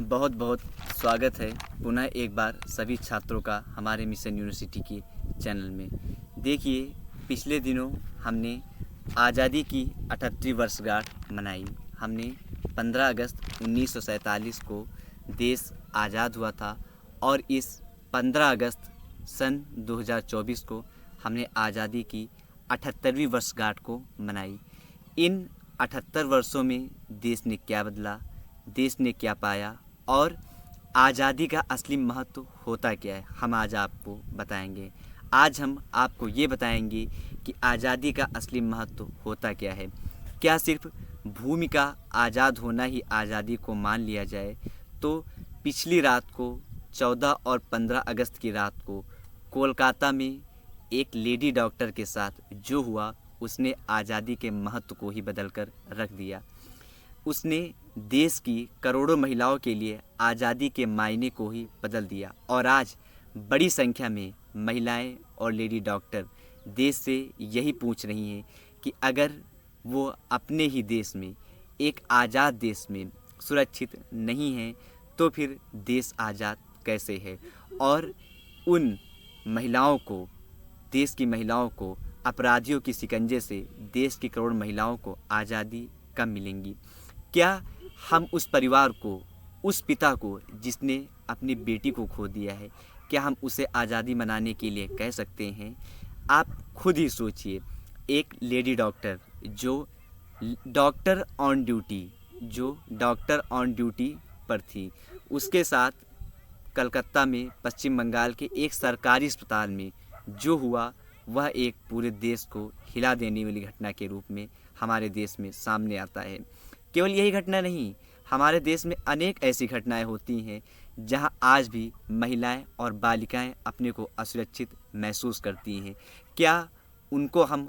बहुत बहुत स्वागत है पुनः एक बार सभी छात्रों का हमारे मिशन यूनिवर्सिटी के चैनल में। देखिए, पिछले दिनों हमने आज़ादी की 78वीं वर्षगांठ मनाई। हमने 15 अगस्त 1947 को देश आज़ाद हुआ था और इस 15 अगस्त सन 2024 को हमने आज़ादी की 78वीं वर्षगांठ को मनाई। इन 78 वर्षों में देश ने क्या बदला, देश ने क्या पाया और आज़ादी का असली महत्व होता क्या है, हम आज आपको बताएंगे। आज हम आपको ये बताएंगे कि आज़ादी का असली महत्व होता क्या है। क्या सिर्फ भूमि का आज़ाद होना ही आज़ादी को मान लिया जाए तो पिछली रात को 14 और 15 अगस्त की रात को कोलकाता में एक लेडी डॉक्टर के साथ जो हुआ उसने आज़ादी के महत्व को ही बदल कर रख दिया। उसने देश की करोड़ों महिलाओं के लिए आज़ादी के मायने को ही बदल दिया और आज बड़ी संख्या में महिलाएं और लेडी डॉक्टर देश से यही पूछ रही हैं कि अगर वो अपने ही देश में, एक आज़ाद देश में सुरक्षित नहीं हैं तो फिर देश आज़ाद कैसे है। और उन महिलाओं को, देश की महिलाओं को अपराधियों की शिकंजे से देश की करोड़ महिलाओं को आज़ादी कब मिलेंगी। क्या हम उस परिवार को, उस पिता को जिसने अपनी बेटी को खो दिया है, क्या हम उसे आज़ादी मनाने के लिए कह सकते हैं। आप खुद ही सोचिए, एक लेडी डॉक्टर जो डॉक्टर ऑन ड्यूटी पर थी, उसके साथ कलकत्ता में पश्चिम बंगाल के एक सरकारी अस्पताल में जो हुआ वह एक पूरे देश को हिला देने वाली घटना के रूप में हमारे देश में सामने आता है। केवल यही घटना नहीं, हमारे देश में अनेक ऐसी घटनाएं होती हैं जहां आज भी महिलाएं और बालिकाएं अपने को असुरक्षित महसूस करती हैं। क्या उनको हम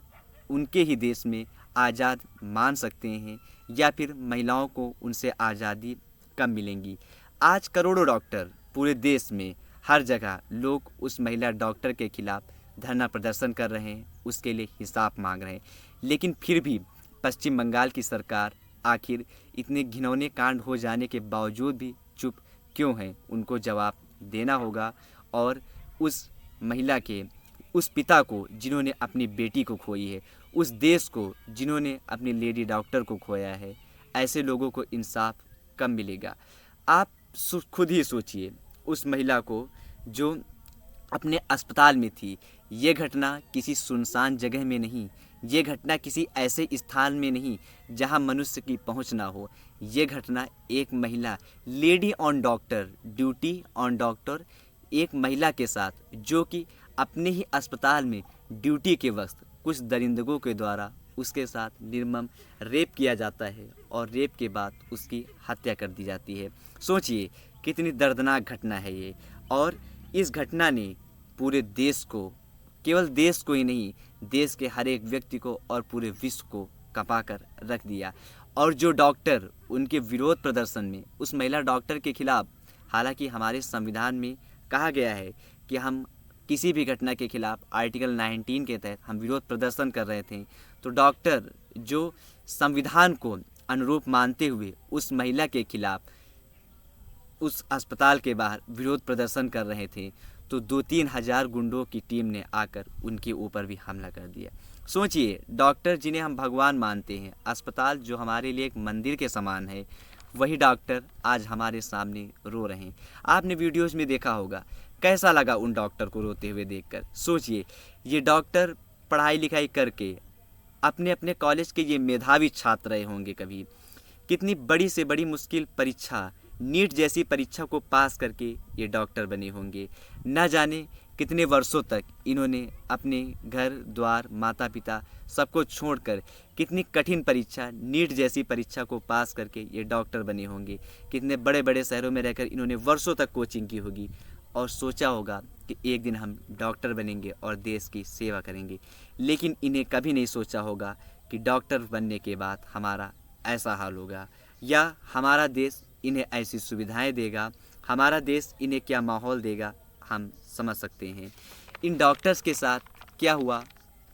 उनके ही देश में आज़ाद मान सकते हैं या फिर महिलाओं को उनसे आज़ादी कब मिलेंगी। आज करोड़ों डॉक्टर पूरे देश में हर जगह लोग उस महिला डॉक्टर के खिलाफ धरना प्रदर्शन कर रहे हैं, उसके लिए हिसाब मांग रहे हैं। लेकिन फिर भी पश्चिम बंगाल की सरकार आखिर इतने घिनौने कांड हो जाने के बावजूद भी चुप क्यों है, उनको जवाब देना होगा। और उस महिला के, उस पिता को जिन्होंने अपनी बेटी को खोई है, उस देश को जिन्होंने अपनी लेडी डॉक्टर को खोया है, ऐसे लोगों को इंसाफ कब मिलेगा। आप खुद ही सोचिए, उस महिला को जो अपने अस्पताल में थी, ये घटना किसी सुनसान जगह में नहीं, ये घटना किसी ऐसे स्थान में नहीं जहां मनुष्य की पहुंच ना हो। ये घटना एक महिला, lady on doctor, duty on doctor, एक महिला के साथ जो कि अपने ही अस्पताल में ड्यूटी के वक्त कुछ दरिंदगों के द्वारा उसके साथ निर्मम रेप किया जाता है और रेप के बाद उसकी हत्या कर दी जाती है। सोचिए कितनी दर्दनाक घटना है ये। और इस घटना ने पूरे देश को, केवल देश को ही नहीं, देश के हर एक व्यक्ति को और पूरे विश्व को कंपा कर रख दिया। और जो डॉक्टर उनके विरोध प्रदर्शन में उस महिला डॉक्टर के खिलाफ, हालांकि हमारे संविधान में कहा गया है कि हम किसी भी घटना के खिलाफ आर्टिकल 19 के तहत हम विरोध प्रदर्शन कर रहे थे, तो डॉक्टर जो संविधान को अनुरूप मानते हुए उस महिला के खिलाफ उस अस्पताल के बाहर विरोध प्रदर्शन कर रहे थे, तो 2-3 हज़ार गुंडों की टीम ने आकर उनके ऊपर भी हमला कर दिया। सोचिए, डॉक्टर जिन्हें हम भगवान मानते हैं, अस्पताल जो हमारे लिए एक मंदिर के समान है, वही डॉक्टर आज हमारे सामने रो रहे हैं। आपने वीडियोज़ में देखा होगा, कैसा लगा उन डॉक्टर को रोते हुए देखकर। सोचिए, ये डॉक्टर पढ़ाई लिखाई करके अपने अपने कॉलेज के ये मेधावी छात्र रहे होंगे कभी, कितनी बड़ी से बड़ी मुश्किल परीक्षा, नीट जैसी परीक्षा को पास करके ये डॉक्टर बने होंगे। न जाने कितने वर्षों तक इन्होंने अपने घर द्वार, माता पिता सबको छोड़कर कितनी कठिन परीक्षा, नीट जैसी परीक्षा को पास करके ये डॉक्टर बने होंगे। कितने बड़े बड़े शहरों में रहकर इन्होंने वर्षों तक कोचिंग की होगी और सोचा होगा कि एक दिन हम डॉक्टर बनेंगे और देश की सेवा करेंगे। लेकिन इन्हें कभी नहीं सोचा होगा कि डॉक्टर बनने के बाद हमारा ऐसा हाल होगा या हमारा देश इन्हें ऐसी सुविधाएं देगा, हमारा देश इन्हें क्या माहौल देगा। हम समझ सकते हैं इन डॉक्टर्स के साथ क्या हुआ,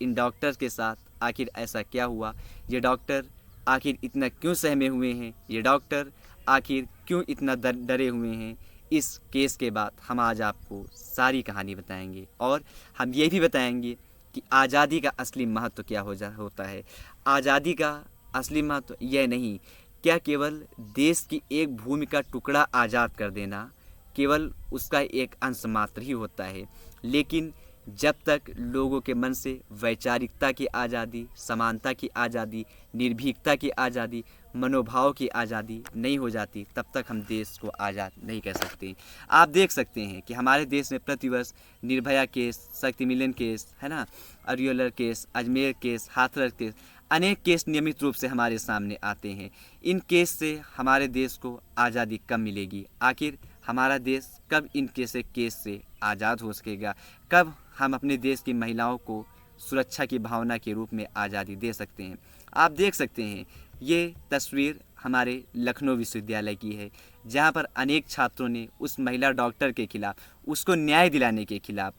इन डॉक्टर्स के साथ आखिर ऐसा क्या हुआ। ये डॉक्टर आखिर इतना क्यों सहमे हुए हैं ये डॉक्टर, आखिर क्यों इतना डरे हुए हैं। इस केस के बाद हम आज आपको सारी कहानी बताएंगे और हम ये भी बताएंगे कि आज़ादी का असली महत्व क्या होता है। आज़ादी का असली महत्व यह नहीं क्या केवल देश की एक भूमि का टुकड़ा आज़ाद कर देना केवल उसका एक अंश मात्र ही होता है, लेकिन जब तक लोगों के मन से वैचारिकता की आज़ादी, समानता की आज़ादी, निर्भीकता की आज़ादी, मनोभाव की आज़ादी नहीं हो जाती, तब तक हम देश को आज़ाद नहीं कह सकते। आप देख सकते हैं कि हमारे देश में प्रतिवर्ष निर्भया केस, शक्ति मिलन केस, है ना, areolar case, Ajmer case, Hathras case, अनेक केस नियमित रूप से हमारे सामने आते हैं। इन केस से हमारे देश को आज़ादी कब मिलेगी? आखिर हमारा देश कब इन केस से आज़ाद हो सकेगा? कब हम अपने देश की महिलाओं को सुरक्षा की भावना के रूप में आज़ादी दे सकते हैं? आप देख सकते हैं ये तस्वीर हमारे लखनऊ विश्वविद्यालय की है, जहां पर अनेक छात्रों ने उस महिला डॉक्टर के खिलाफ, उसको न्याय दिलाने के खिलाफ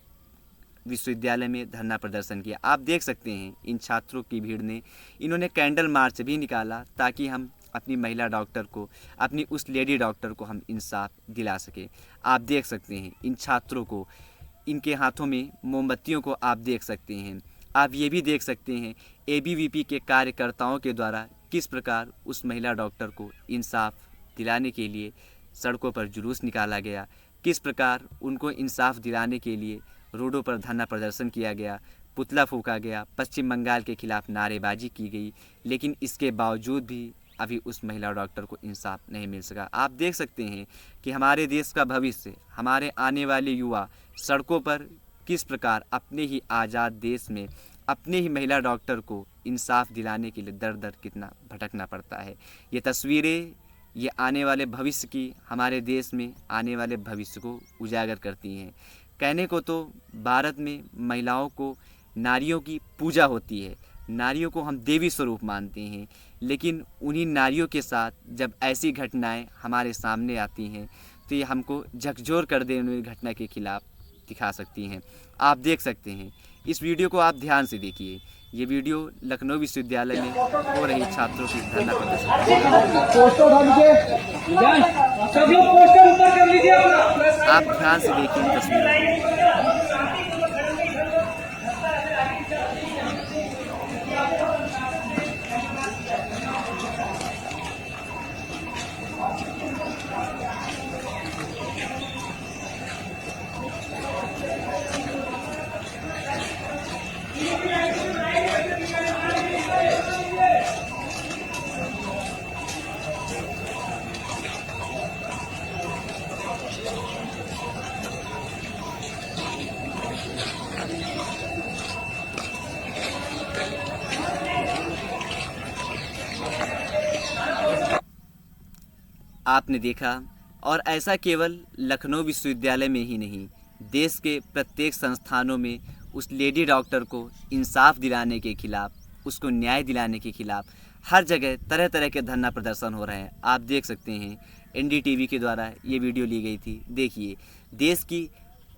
विश्वविद्यालय में धरना प्रदर्शन किया। आप देख सकते हैं इन छात्रों की भीड़ ने, इन्होंने कैंडल मार्च भी निकाला ताकि हम अपनी महिला डॉक्टर को, अपनी उस लेडी डॉक्टर को हम इंसाफ दिला सके। आप देख सकते हैं इन छात्रों को, इनके हाथों में मोमबत्तियों को आप देख सकते हैं। आप ये भी देख सकते हैं एबीवीपी के कार्यकर्ताओं के द्वारा किस प्रकार उस महिला डॉक्टर को इंसाफ दिलाने के लिए सड़कों पर जुलूस निकाला गया, किस प्रकार उनको इंसाफ दिलाने के लिए रोडों पर धरना प्रदर्शन किया गया, पुतला फूंका गया, पश्चिम बंगाल के खिलाफ नारेबाजी की गई, लेकिन इसके बावजूद भी अभी उस महिला डॉक्टर को इंसाफ नहीं मिल सका। आप देख सकते हैं कि हमारे देश का भविष्य, हमारे आने वाले युवा सड़कों पर किस प्रकार अपने ही आज़ाद देश में अपने ही महिला डॉक्टर को इंसाफ दिलाने के लिए दर दर कितना भटकना पड़ता है। ये तस्वीरें ये आने वाले भविष्य की, हमारे देश में आने वाले भविष्य को उजागर करती हैं। कहने को तो भारत में महिलाओं को, नारियों की पूजा होती है, नारियों को हम देवी स्वरूप मानते हैं, लेकिन उन्हीं नारियों के साथ जब ऐसी घटनाएं हमारे सामने आती हैं तो ये हमको झकझोर कर देने वाली घटना के खिलाफ दिखा सकती हैं। आप देख सकते हैं इस वीडियो को, आप ध्यान से देखिए। ये वीडियो लखनऊ विश्वविद्यालय में हो रही छात्रों की धरना प्रदर्शन। आप ध्यान से देखिए इन तस्वीरों को। आपने देखा, और ऐसा केवल लखनऊ विश्वविद्यालय में ही नहीं, देश के प्रत्येक संस्थानों में उस लेडी डॉक्टर को इंसाफ दिलाने के खिलाफ, उसको न्याय दिलाने के खिलाफ हर जगह तरह तरह के धरना प्रदर्शन हो रहे हैं। आप देख सकते हैं एनडीटीवी के द्वारा ये वीडियो ली गई थी। देखिए देश की,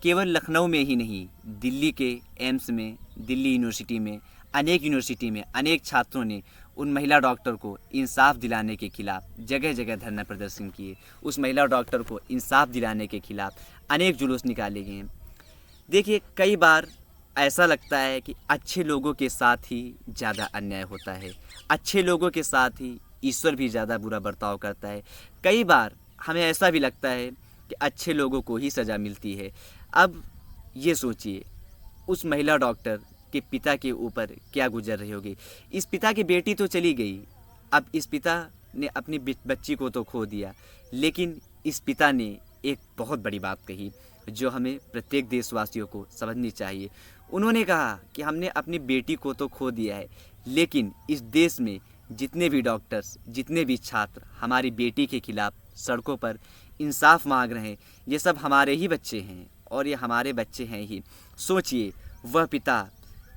केवल लखनऊ में ही नहीं, दिल्ली के एम्स में, दिल्ली यूनिवर्सिटी में, अनेक यूनिवर्सिटी में अनेक छात्रों ने उन महिला डॉक्टर को इंसाफ दिलाने के खिलाफ जगह जगह धरना प्रदर्शन किए। उस महिला डॉक्टर को इंसाफ दिलाने के खिलाफ अनेक जुलूस निकाले गए। देखिए कई बार ऐसा लगता है कि अच्छे लोगों के साथ ही ज़्यादा अन्याय होता है, अच्छे लोगों के साथ ही ईश्वर भी ज़्यादा बुरा बर्ताव करता है। कई बार हमें ऐसा भी लगता है कि अच्छे लोगों को ही सज़ा मिलती है। अब ये सोचिए उस महिला डॉक्टर के पिता के ऊपर क्या गुजर रही होगी। इस पिता की बेटी तो चली गई, अब इस पिता ने अपनी बच्ची को तो खो दिया, लेकिन इस पिता ने एक बहुत बड़ी बात कही जो हमें प्रत्येक देशवासियों को समझनी चाहिए। उन्होंने कहा कि हमने अपनी बेटी को तो खो दिया है, लेकिन इस देश में जितने भी डॉक्टर्स, जितने भी छात्र हमारी बेटी के खिलाफ सड़कों पर इंसाफ मांग रहे हैं, ये सब हमारे ही बच्चे हैं और ये हमारे बच्चे हैं ही। सोचिए वह पिता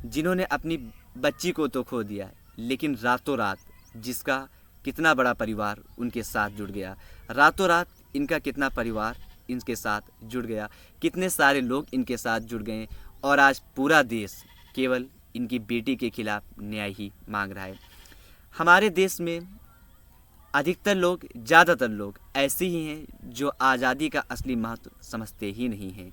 जिन्होंने अपनी बच्ची को तो खो दिया, लेकिन रातों रात जिसका कितना बड़ा परिवार उनके साथ जुड़ गया, रातों रात इनका कितना परिवार इनके साथ जुड़ गया, कितने सारे लोग इनके साथ जुड़ गए और आज पूरा देश केवल इनकी बेटी के खिलाफ न्याय ही मांग रहा है। हमारे देश में अधिकतर लोग, ज़्यादातर लोग ऐसे ही हैं जो आज़ादी का असली महत्व समझते ही नहीं हैं।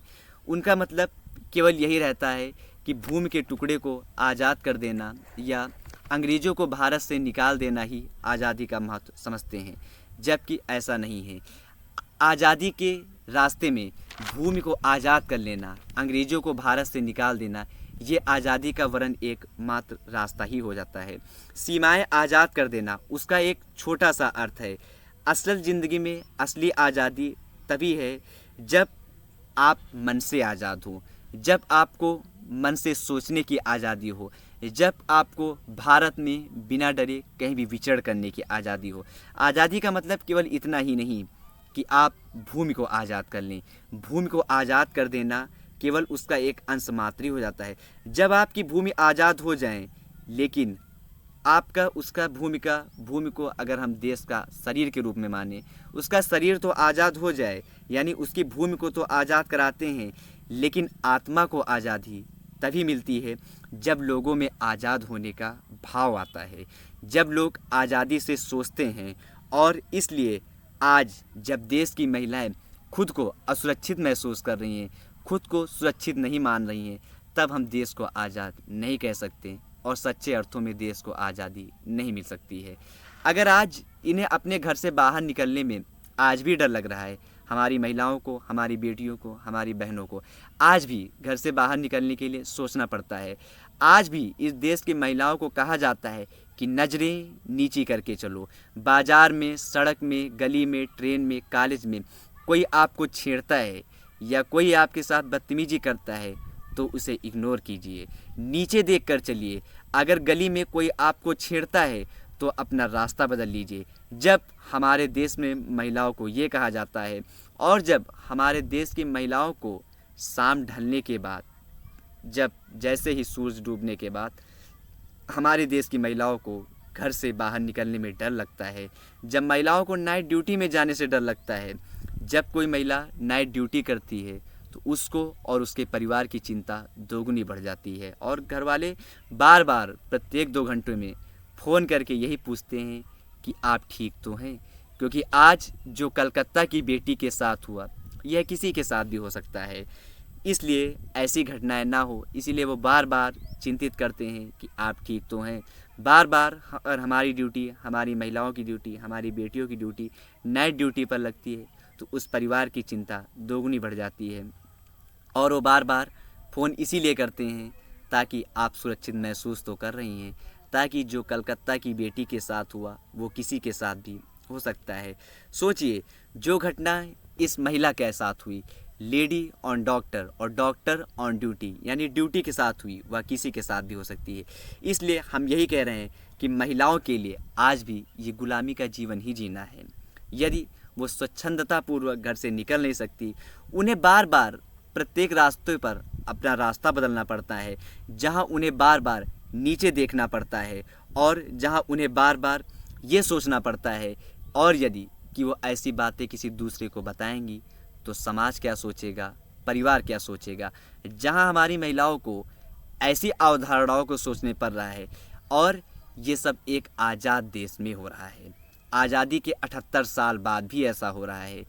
उनका मतलब केवल यही रहता है कि भूमि के टुकड़े को आज़ाद कर देना या अंग्रेज़ों को भारत से निकाल देना ही आज़ादी का महत्व समझते हैं, जबकि ऐसा नहीं है। आज़ादी के रास्ते में भूमि को आज़ाद कर लेना, अंग्रेज़ों को भारत से निकाल देना, ये आज़ादी का वरन एक मात्र रास्ता ही हो जाता है। सीमाएं आज़ाद कर देना उसका एक छोटा सा अर्थ है। असल ज़िंदगी में असली आज़ादी तभी है जब आप मन से आज़ाद हो, जब आपको मन से सोचने की आज़ादी हो, जब आपको भारत में बिना डरे कहीं भी विचरण करने की आज़ादी हो। आज़ादी का मतलब केवल इतना ही नहीं कि आप भूमि को आज़ाद कर लें। भूमि को आज़ाद कर देना केवल उसका एक अंश मात्र ही हो जाता है। जब आपकी भूमि आज़ाद हो जाए, लेकिन आपका उसका भूमि को अगर हम देश का शरीर के रूप में माने, उसका शरीर तो आज़ाद हो जाए, यानी उसकी भूमि को तो आज़ाद कराते हैं, लेकिन आत्मा को आज़ादी तभी मिलती है जब लोगों में आज़ाद होने का भाव आता है, जब लोग आज़ादी से सोचते हैं। और इसलिए आज जब देश की महिलाएं खुद को असुरक्षित महसूस कर रही हैं, खुद को सुरक्षित नहीं मान रही हैं, तब हम देश को आज़ाद नहीं कह सकते और सच्चे अर्थों में देश को आज़ादी नहीं मिल सकती है। अगर आज इन्हें अपने घर से बाहर निकलने में आज भी डर लग रहा है, हमारी महिलाओं को, हमारी बेटियों को, हमारी बहनों को आज भी घर से बाहर निकलने के लिए सोचना पड़ता है। आज भी इस देश की महिलाओं को कहा जाता है कि नज़रें नीची करके चलो। बाज़ार में, सड़क में, गली में, ट्रेन में, कॉलेज में कोई आपको छेड़ता है या कोई आपके साथ बदतमीजी करता है तो उसे इग्नोर कीजिए, नीचे देखकर चलिए। अगर गली में कोई आपको छेड़ता है तो अपना रास्ता बदल लीजिए। जब हमारे देश में महिलाओं को ये कहा जाता है और जब हमारे देश की महिलाओं को शाम ढलने के बाद, जब जैसे ही सूरज डूबने के बाद हमारे देश की महिलाओं को घर से बाहर निकलने में डर लगता है, जब महिलाओं को नाइट ड्यूटी में जाने से डर लगता है, जब कोई महिला नाइट ड्यूटी करती है तो उसको और उसके परिवार की चिंता दोगुनी बढ़ जाती है और घर वाले बार बार प्रत्येक 2 घंटों में फ़ोन करके यही पूछते हैं कि आप ठीक तो हैं। क्योंकि आज जो कलकत्ता की बेटी के साथ हुआ, यह किसी के साथ भी हो सकता है। इसलिए ऐसी घटनाएं ना हो, इसीलिए वो बार बार चिंतित करते हैं कि आप ठीक तो हैं। बार बार और हमारी ड्यूटी, हमारी महिलाओं की ड्यूटी, हमारी बेटियों की ड्यूटी नाइट ड्यूटी पर लगती है तो उस परिवार की चिंता दोगुनी बढ़ जाती है। और वो बार बार फ़ोन इसीलिए करते हैं ताकि आप सुरक्षित महसूस तो कर रही हैं, ताकि जो कलकत्ता की बेटी के साथ हुआ वो किसी के साथ भी हो सकता है। सोचिए, जो घटना इस महिला के साथ हुई, लेडी ऑन डॉक्टर और डॉक्टर ऑन ड्यूटी, यानी ड्यूटी के साथ हुई, वह किसी के साथ भी हो सकती है। इसलिए हम यही कह रहे हैं कि महिलाओं के लिए आज भी ये गुलामी का जीवन ही जीना है। यदि वो स्वच्छंदतापूर्वक घर से निकल नहीं सकती, उन्हें बार बार प्रत्येक रास्ते पर अपना रास्ता बदलना पड़ता है, जहां उन्हें बार बार नीचे देखना पड़ता है और जहां उन्हें बार बार ये सोचना पड़ता है और यदि कि वो ऐसी बातें किसी दूसरे को बताएंगी तो समाज क्या सोचेगा, परिवार क्या सोचेगा। जहां हमारी महिलाओं को ऐसी अवधारणाओं को सोचने पड़ रहा है और ये सब एक आज़ाद देश में हो रहा है। आज़ादी के 78 साल बाद भी ऐसा हो रहा है।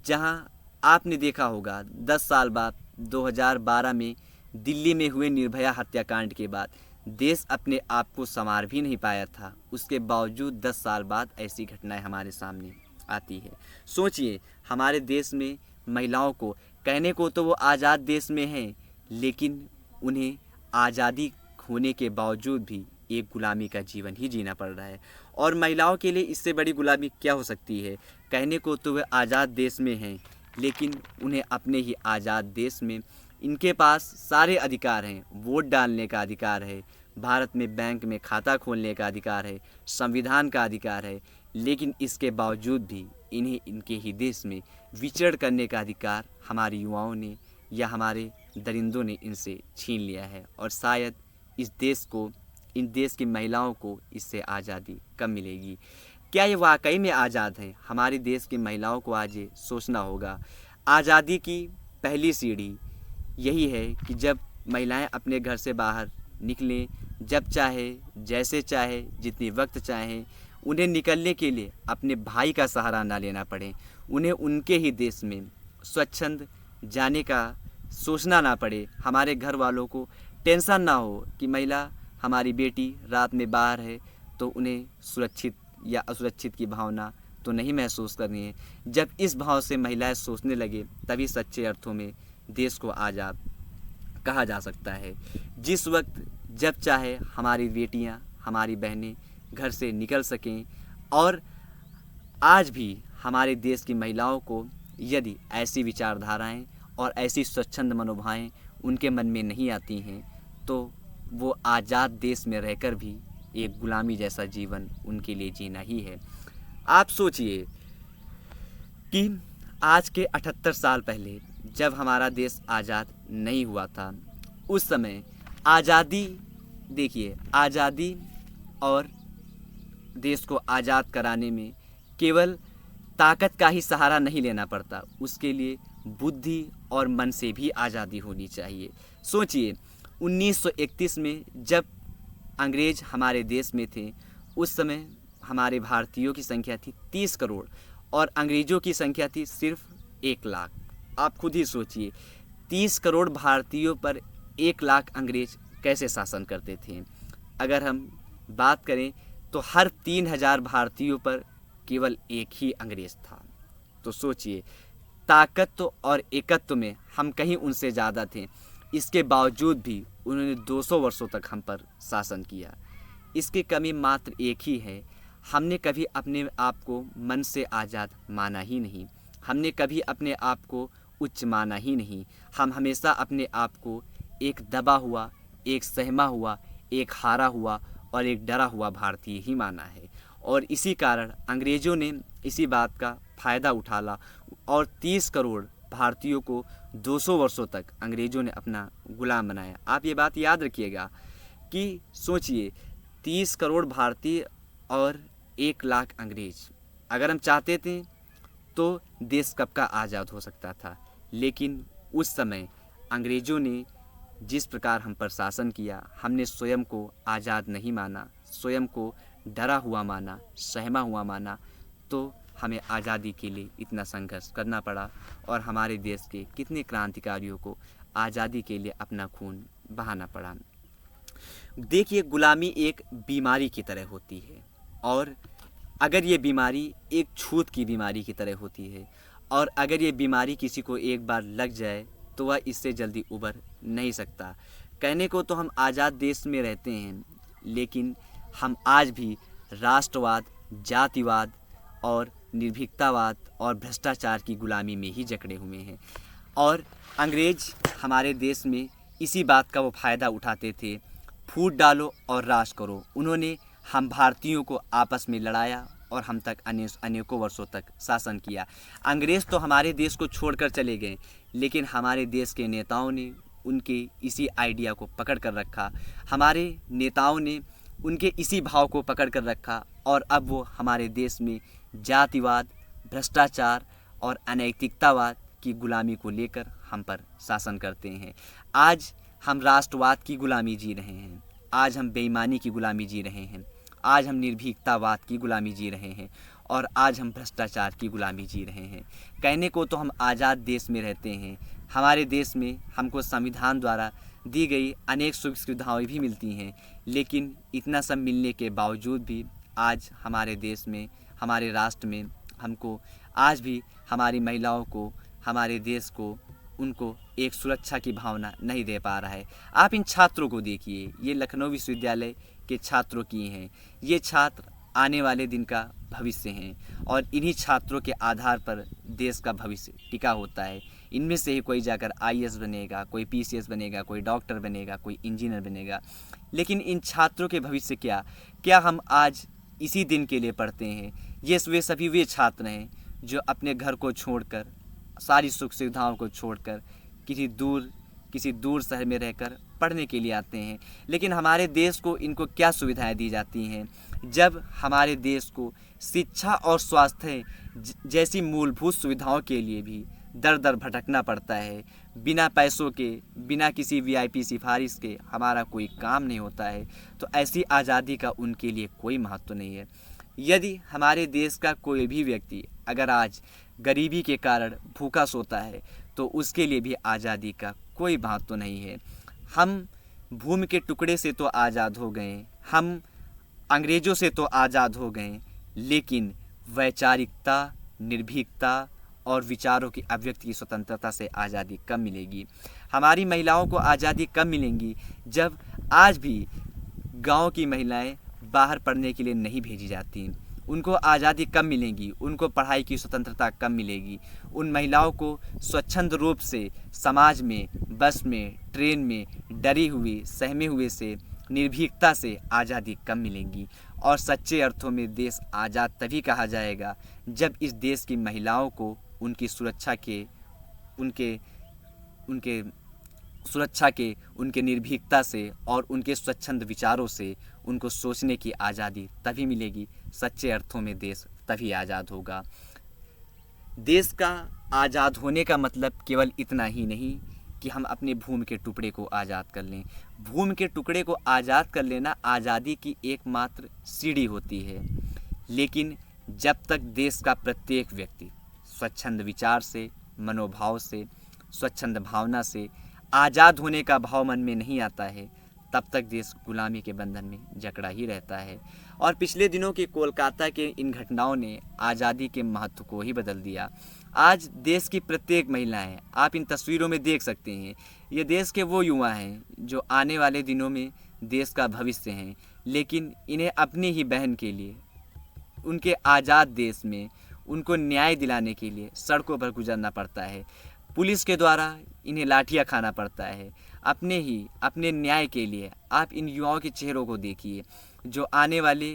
जहां आपने देखा होगा 10 साल बाद 2012 में दिल्ली में हुए निर्भया हत्याकांड के बाद देश अपने आप को संवार भी नहीं पाया था, उसके बावजूद 10 साल बाद ऐसी घटनाएं हमारे सामने आती है। सोचिए, हमारे देश में महिलाओं को कहने को तो वो आज़ाद देश में हैं, लेकिन उन्हें आज़ादी होने के बावजूद भी एक गुलामी का जीवन ही जीना पड़ रहा है। और महिलाओं के लिए इससे बड़ी गुलामी क्या हो सकती है। कहने को तो वे आज़ाद देश में हैं, लेकिन उन्हें अपने ही आज़ाद देश में इनके पास सारे अधिकार हैं। वोट डालने का अधिकार है, भारत में बैंक में खाता खोलने का अधिकार है, संविधान का अधिकार है, लेकिन इसके बावजूद भी इन्हें इनके ही देश में विचरण करने का अधिकार हमारे युवाओं ने या हमारे दरिंदों ने इनसे छीन लिया है। और शायद इस देश को, इन देश की महिलाओं को इससे आज़ादी कब मिलेगी। क्या ये वाकई में आज़ाद हैं? हमारे देश की महिलाओं को आज ये सोचना होगा। आज़ादी की पहली सीढ़ी यही है कि जब महिलाएं अपने घर से बाहर निकलें, जब चाहे, जैसे चाहे, जितनी वक्त चाहे, उन्हें निकलने के लिए अपने भाई का सहारा ना लेना पड़े, उन्हें उनके ही देश में स्वच्छंद जाने का सोचना ना पड़े, हमारे घर वालों को टेंशन ना हो कि महिला हमारी बेटी रात में बाहर है तो उन्हें सुरक्षित या असुरक्षित की भावना तो नहीं महसूस करनी है। जब इस भाव से महिलाएं सोचने लगे तभी सच्चे अर्थों में देश को आज़ाद कहा जा सकता है। जिस वक्त जब चाहे हमारी बेटियां, हमारी बहनें घर से निकल सकें, और आज भी हमारे देश की महिलाओं को यदि ऐसी विचारधाराएं और ऐसी स्वच्छंद मनोभावें उनके मन में नहीं आती हैं तो वो आज़ाद देश में रहकर भी एक गुलामी जैसा जीवन उनके लिए जीना ही है। आप सोचिए कि आज के 78 साल पहले जब हमारा देश आज़ाद नहीं हुआ था, उस समय आज़ादी, देखिए आज़ादी और देश को आज़ाद कराने में केवल ताकत का ही सहारा नहीं लेना पड़ता, उसके लिए बुद्धि और मन से भी आज़ादी होनी चाहिए। सोचिए 1931 में जब अंग्रेज हमारे देश में थे, उस समय हमारे भारतीयों की संख्या थी 30 करोड़ और अंग्रेज़ों की संख्या थी सिर्फ 1 लाख। आप खुद ही सोचिए 30 करोड़ भारतीयों पर 1 लाख अंग्रेज कैसे शासन करते थे। अगर हम बात करें तो हर 3000 भारतीयों पर केवल एक ही अंग्रेज था। तो सोचिए ताकत और एकत्व में हम कहीं उनसे ज़्यादा थे, इसके बावजूद भी उन्होंने 200 वर्षों तक हम पर शासन किया। इसकी कमी मात्र एक ही है, हमने कभी अपने आप को मन से आज़ाद माना ही नहीं, हमने कभी अपने आप को उच्च माना ही नहीं। हम हमेशा अपने आप को एक दबा हुआ, एक सहमा हुआ, एक हारा हुआ और एक डरा हुआ भारतीय ही माना है। और इसी कारण अंग्रेज़ों ने इसी बात का फ़ायदा उठाला और 30 करोड़ भारतीयों को 200 वर्षों तक अंग्रेज़ों ने अपना गुलाम बनाया। आप ये बात याद रखिएगा कि सोचिए 30 करोड़ भारतीय और 1 लाख अंग्रेज, अगर हम चाहते थे तो देश कब का आज़ाद हो सकता था। लेकिन उस समय अंग्रेज़ों ने जिस प्रकार हम पर शासन किया, हमने स्वयं को आज़ाद नहीं माना, स्वयं को डरा हुआ माना, सहमा हुआ माना, तो हमें आज़ादी के लिए इतना संघर्ष करना पड़ा और हमारे देश के कितने क्रांतिकारियों को आज़ादी के लिए अपना खून बहाना पड़ा। देखिए गुलामी एक बीमारी की तरह होती है और अगर ये बीमारी एक छूत की बीमारी की तरह होती है और अगर ये बीमारी किसी को एक बार लग जाए तो वह इससे जल्दी उबर नहीं सकता। कहने को तो हम आज़ाद देश में रहते हैं, लेकिन हम आज भी राष्ट्रवाद, जातिवाद और निर्भीकतावाद और भ्रष्टाचार की गुलामी में ही जकड़े हुए हैं। और अंग्रेज हमारे देश में इसी बात का वो फ़ायदा उठाते थे, फूट डालो और राज करो। उन्होंने हम भारतीयों को आपस में लड़ाया और हम तक अनेकों वर्षों तक शासन किया। अंग्रेज़ तो हमारे देश को छोड़कर चले गए, लेकिन हमारे देश के नेताओं ने उनके इसी आइडिया को पकड़ कर रखा, हमारे नेताओं ने उनके इसी भाव को पकड़ कर रखा और अब वो हमारे देश में जातिवाद, भ्रष्टाचार और अनैतिकतावाद की गुलामी को लेकर हम पर शासन करते हैं। आज हम राष्ट्रवाद की गुलामी जी रहे हैं, आज हम बेईमानी की गुलामी जी रहे हैं, आज हम निर्भीकतावाद की गुलामी जी रहे हैं और आज हम भ्रष्टाचार की गुलामी जी रहे हैं। कहने को तो हम आज़ाद देश में रहते हैं, हमारे देश में हमको संविधान द्वारा दी गई अनेक सुख सुविधाएँ भी मिलती हैं, लेकिन इतना सब मिलने के बावजूद भी आज हमारे देश में, हमारे राष्ट्र में हमको आज भी हमारी महिलाओं को, हमारे देश को, उनको एक सुरक्षा की भावना नहीं दे पा रहा है। आप इन छात्रों को देखिए, ये लखनऊ विश्वविद्यालय के छात्रों की हैं, ये छात्र आने वाले दिन का भविष्य हैं और इन्हीं छात्रों के आधार पर देश का भविष्य टिका होता है। इनमें से ही कोई जाकर IAS बनेगा, कोई PCS बनेगा, कोई डॉक्टर बनेगा, कोई इंजीनियर बनेगा। लेकिन इन छात्रों के भविष्य क्या हम आज इसी दिन के लिए पढ़ते हैं? ये वे सभी वे छात्र हैं जो अपने घर को छोड़कर, सारी सुख सुविधाओं को छोड़कर किसी दूर शहर में रहकर पढ़ने के लिए आते हैं। लेकिन हमारे देश को इनको क्या सुविधाएं दी जाती हैं, जब हमारे देश को शिक्षा और स्वास्थ्य जैसी मूलभूत सुविधाओं के लिए भी दर दर भटकना पड़ता है। बिना पैसों के, बिना किसी वीआईपी सिफारिश के हमारा कोई काम नहीं होता है। तो ऐसी आज़ादी का उनके लिए कोई महत्व नहीं है। यदि हमारे देश का कोई भी व्यक्ति अगर आज गरीबी के कारण भूखा सोता है तो उसके लिए भी आज़ादी का कोई महत्व नहीं है। हम भूमि के टुकड़े से तो आज़ाद हो गए, हम अंग्रेज़ों से तो आज़ाद हो गए, लेकिन वैचारिकता, निर्भीकता और विचारों की अभिव्यक्ति की स्वतंत्रता से आज़ादी कब मिलेगी? हमारी महिलाओं को आज़ादी कब मिलेंगी जब आज भी गांव की महिलाएं बाहर पढ़ने के लिए नहीं भेजी जाती? उनको आज़ादी कब मिलेगी? उनको पढ़ाई की स्वतंत्रता कब मिलेगी? उन महिलाओं को स्वच्छंद रूप से समाज में, बस में, ट्रेन में डरी हुई, सहमे हुए से, निर्भीकता से आज़ादी कब मिलेगी? और सच्चे अर्थों में देश आज़ाद तभी कहा जाएगा जब इस देश की महिलाओं को उनकी सुरक्षा के, उनके निर्भीकता से और उनके स्वच्छंद विचारों से उनको सोचने की आज़ादी तभी मिलेगी। सच्चे अर्थों में देश तभी आज़ाद होगा। देश का आज़ाद होने का मतलब केवल इतना ही नहीं कि हम अपने भूमि के टुकड़े को आज़ाद कर लें। भूमि के टुकड़े को आज़ाद कर लेना आज़ादी की एकमात्र सीढ़ी होती है, लेकिन जब तक देश का प्रत्येक व्यक्ति स्वच्छंद विचार से, मनोभाव से, स्वच्छंद भावना से आज़ाद होने का भाव मन में नहीं आता है, तब तक देश गुलामी के बंधन में जकड़ा ही रहता है। और पिछले दिनों के कोलकाता के इन घटनाओं ने आज़ादी के महत्व को ही बदल दिया। आज देश की प्रत्येक महिलाएं, आप इन तस्वीरों में देख सकते हैं, ये देश के वो युवा हैं जो आने वाले दिनों में देश का भविष्य हैं, लेकिन इन्हें अपनी ही बहन के लिए, उनके आज़ाद देश में उनको न्याय दिलाने के लिए सड़कों पर गुजरना पड़ता है। पुलिस के द्वारा इन्हें लाठियाँ खाना पड़ता है अपने न्याय के लिए। आप इन युवाओं के चेहरों को देखिए, जो आने वाले,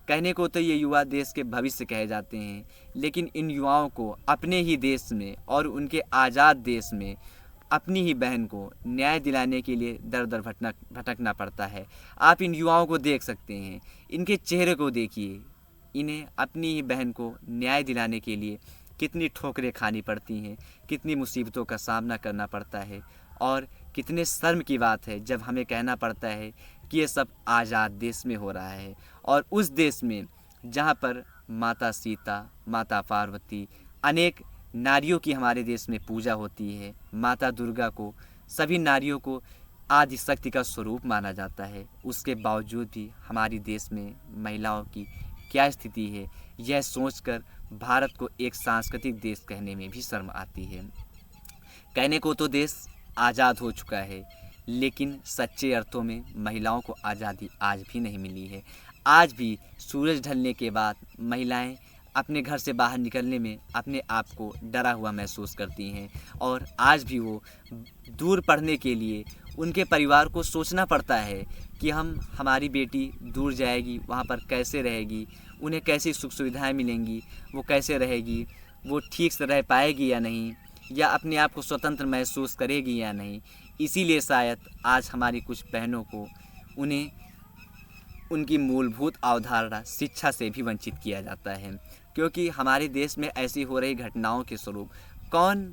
कहने को तो ये युवा देश के भविष्य कहे जाते हैं, लेकिन इन युवाओं को अपने ही देश में और उनके आज़ाद देश में अपनी ही बहन को न्याय दिलाने के लिए दर दर भटकना पड़ता है। आप इन युवाओं को देख सकते हैं, इनके चेहरे को देखिए, इन्हें अपनी ही बहन को न्याय दिलाने के लिए कितनी ठोकरें खानी पड़ती हैं, कितनी मुसीबतों का सामना करना पड़ता है। और कितने शर्म की बात है जब हमें कहना पड़ता है कि ये सब आज़ाद देश में हो रहा है, और उस देश में जहाँ पर माता सीता, माता पार्वती, अनेक नारियों की हमारे देश में पूजा होती है। माता दुर्गा को, सभी नारियों को आदि शक्ति का स्वरूप माना जाता है। उसके बावजूद भी हमारे देश में महिलाओं की क्या स्थिति है, यह सोचकर भारत को एक सांस्कृतिक देश कहने में भी शर्म आती है। कहने को तो देश आज़ाद हो चुका है, लेकिन सच्चे अर्थों में महिलाओं को आज़ादी आज भी नहीं मिली है। आज भी सूरज ढलने के बाद महिलाएं अपने घर से बाहर निकलने में अपने आप को डरा हुआ महसूस करती हैं, और आज भी वो दूर पढ़ने के लिए उनके परिवार को सोचना पड़ता है कि हमारी बेटी दूर जाएगी, वहाँ पर कैसे रहेगी, उन्हें कैसी सुख सुविधाएं मिलेंगी, वो कैसे रहेगी, वो ठीक से रह पाएगी या नहीं, या अपने आप को स्वतंत्र महसूस करेगी या नहीं। इसीलिए शायद आज हमारी कुछ बहनों को उन्हें उनकी मूलभूत अवधारणा शिक्षा से भी वंचित किया जाता है, क्योंकि हमारे देश में ऐसी हो रही घटनाओं के स्वरूप कौन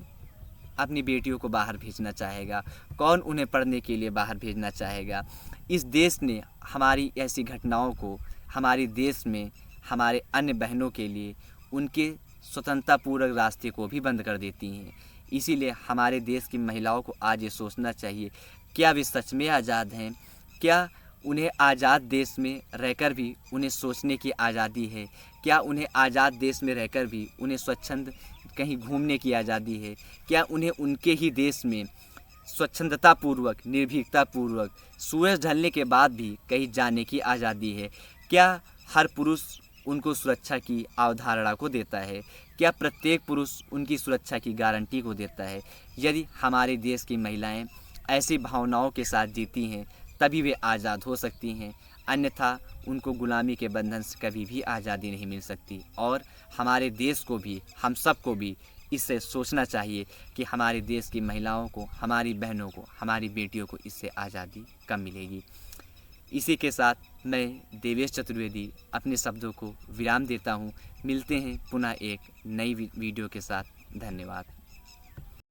अपनी बेटियों को बाहर भेजना चाहेगा, कौन उन्हें पढ़ने के लिए बाहर भेजना चाहेगा। इस देश ने हमारी ऐसी घटनाओं को हमारे देश में हमारे अन्य बहनों के लिए उनके स्वतंत्रतापूर्वक रास्ते को भी बंद कर देती हैं। इसीलिए हमारे देश की महिलाओं को आज ये सोचना चाहिए, क्या वे सच में आज़ाद हैं? क्या उन्हें आज़ाद देश में रहकर भी उन्हें सोचने की आज़ादी है? क्या उन्हें आज़ाद देश में रहकर भी उन्हें स्वच्छंद कहीं घूमने की आज़ादी है? क्या उन्हें उनके ही देश में स्वच्छंदतापूर्वक, निर्भीकतापूर्वक सूरज ढलने के बाद भी कहीं जाने की आज़ादी है? क्या हर पुरुष उनको सुरक्षा की अवधारणा को देता है? क्या प्रत्येक पुरुष उनकी सुरक्षा की गारंटी को देता है? यदि हमारे देश की महिलाएं ऐसी भावनाओं के साथ जीती हैं तभी वे आज़ाद हो सकती हैं, अन्यथा उनको गुलामी के बंधन से कभी भी आज़ादी नहीं मिल सकती। और हमारे देश को भी, हम सबको भी इससे सोचना चाहिए कि हमारे देश की महिलाओं को, हमारी बहनों को, हमारी बेटियों को इससे आज़ादी कब मिलेगी। इसी के साथ मैं देवेश चतुर्वेदी अपने शब्दों को विराम देता हूँ। मिलते हैं पुनः एक नई वीडियो के साथ। धन्यवाद।